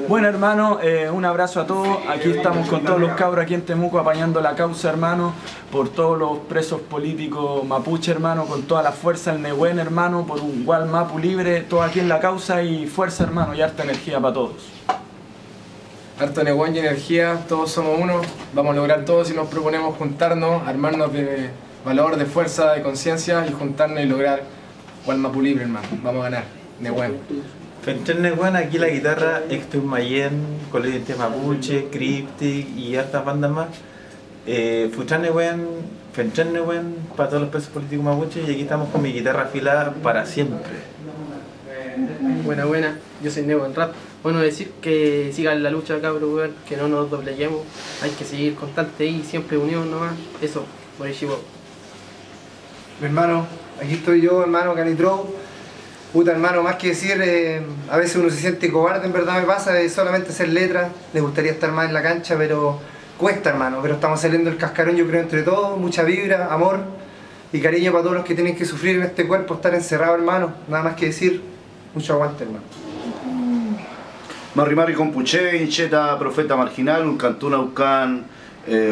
Bueno, hermano, un abrazo a todos. Aquí estamos con todos los cabros aquí en Temuco apañando la causa, hermano, por todos los presos políticos mapuche, hermano, con toda la fuerza del Nehuen, hermano, por un Gualmapu libre, todo aquí en la causa y fuerza, hermano, y harta energía para todos. Harto Nehuen y energía, todos somos uno, vamos a lograr todo si nos proponemos juntarnos, armarnos de valor, de fuerza, de conciencia y juntarnos y lograr Gualmapu libre, hermano. Vamos a ganar, Nehuen. Fentren Nehuen, aquí la guitarra, Héctor Mayen, Colegio Mapuche, Cryptic y hartas bandas más. Futran Nehuen, Fentren Nehuen para todos los presos políticos mapuche y aquí estamos con mi guitarra afilada para siempre. Buena, yo soy Nehuen Rap. Bueno, decir que sigan la lucha, cabros, que no nos dobleguemos, hay que seguir constante y siempre unidos nomás. Eso, Morishibo. Mi hermano, aquí estoy yo, hermano Canitrou. Puta, hermano, más que decir, a veces uno se siente cobarde, en verdad me pasa, de solamente hacer letras. Me gustaría estar más en la cancha, pero cuesta, hermano. Pero estamos saliendo del cascarón, yo creo, entre todos. Mucha vibra, amor y cariño para todos los que tienen que sufrir en este cuerpo, estar encerrado, hermano. Nada más que decir, mucho aguante, hermano. Marri Marri Compuche, Incheta, Profeta Marginal, Uncantuna, Ucán,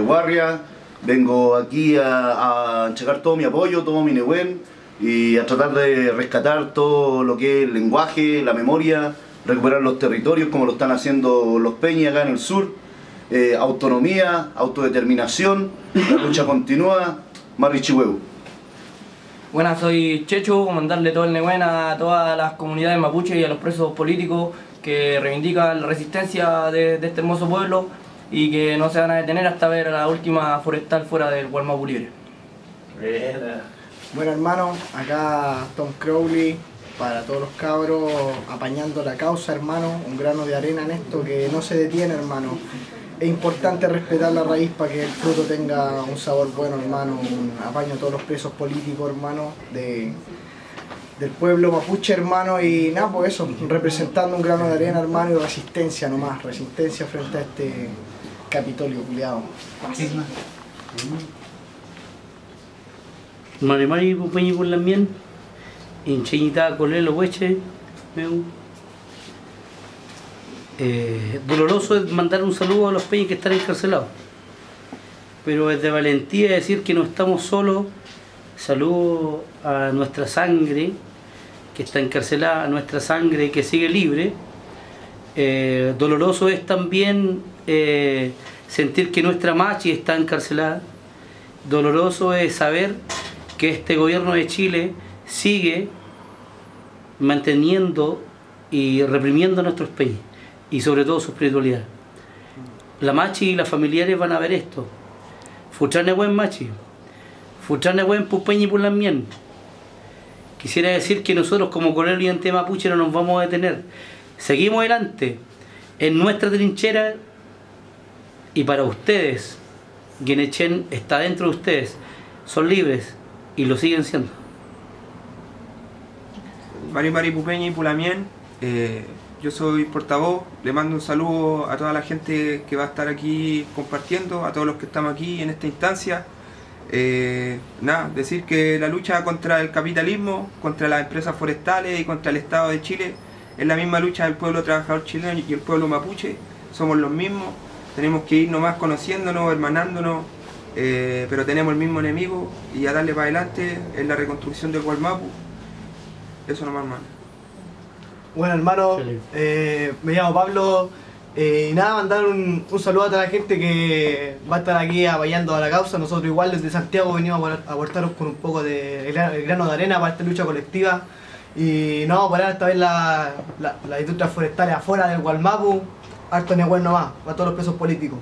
Guarria. Vengo aquí a checar todo mi apoyo, todo mi Nehuen y a tratar de rescatar todo lo que es el lenguaje, la memoria, recuperar los territorios como lo están haciendo los Peñi acá en el sur. Autonomía, autodeterminación, la lucha continúa. Marri Chihueu. Buenas, soy Checho, mandarle todo el Nehuen a todas las comunidades mapuche y a los presos políticos que reivindican la resistencia de este hermoso pueblo y que no se van a detener hasta ver a la última forestal fuera del Gualmapu libre. Bueno, hermano, acá Tom Crowley para todos los cabros apañando la causa, hermano, un grano de arena en esto que no se detiene, hermano. Es importante respetar la raíz para que el fruto tenga un sabor bueno, hermano. Un apaño a todos los presos políticos, hermano, del pueblo mapuche, hermano, y nada, pues eso, representando un grano de arena, hermano, y resistencia nomás, resistencia frente a este Capitolio culiado. Mari Mari Pupeñi por la mien, Incheñita Colelo Hueche, doloroso es mandar un saludo a los peñas que están encarcelados, pero es de valentía decir que no estamos solos. Saludo a nuestra sangre que está encarcelada, a nuestra sangre que sigue libre. Doloroso es también sentir que nuestra machi está encarcelada. Doloroso es saber que este gobierno de Chile sigue manteniendo y reprimiendo a nuestros peñas y sobre todo su espiritualidad. La machi y las familiares van a ver esto. Futran Nehuen machi. Futran Nehuen Pupeñi por la mien. Quisiera decir que nosotros como Colelo y Ante Mapuche no nos vamos a detener. Seguimos adelante en nuestra trinchera y para ustedes. Guinechen está dentro de ustedes. Son libres y lo siguen siendo. Mari Mari Pupeñi Pulamien, yo soy portavoz, le mando un saludo a toda la gente que va a estar aquí compartiendo, a todos los que estamos aquí en esta instancia. Nada, decir que la lucha contra el capitalismo, contra las empresas forestales y contra el Estado de Chile es la misma lucha del pueblo trabajador chileno y el pueblo mapuche, somos los mismos, tenemos que ir nomás conociéndonos, hermanándonos, pero tenemos el mismo enemigo y a darle para adelante en la reconstrucción del Gualmapu. Eso nomás, hermano. Bueno, hermano, me llamo Pablo. Y nada, mandar un saludo a toda la gente que va a estar aquí apoyando a la causa. Nosotros igual desde Santiago venimos a aportaros con un poco de el grano de arena para esta lucha colectiva. Y no vamos a parar hasta ver las industrias forestales afuera del Gualmapu. Harto Nehuen nomás, para todos los presos políticos.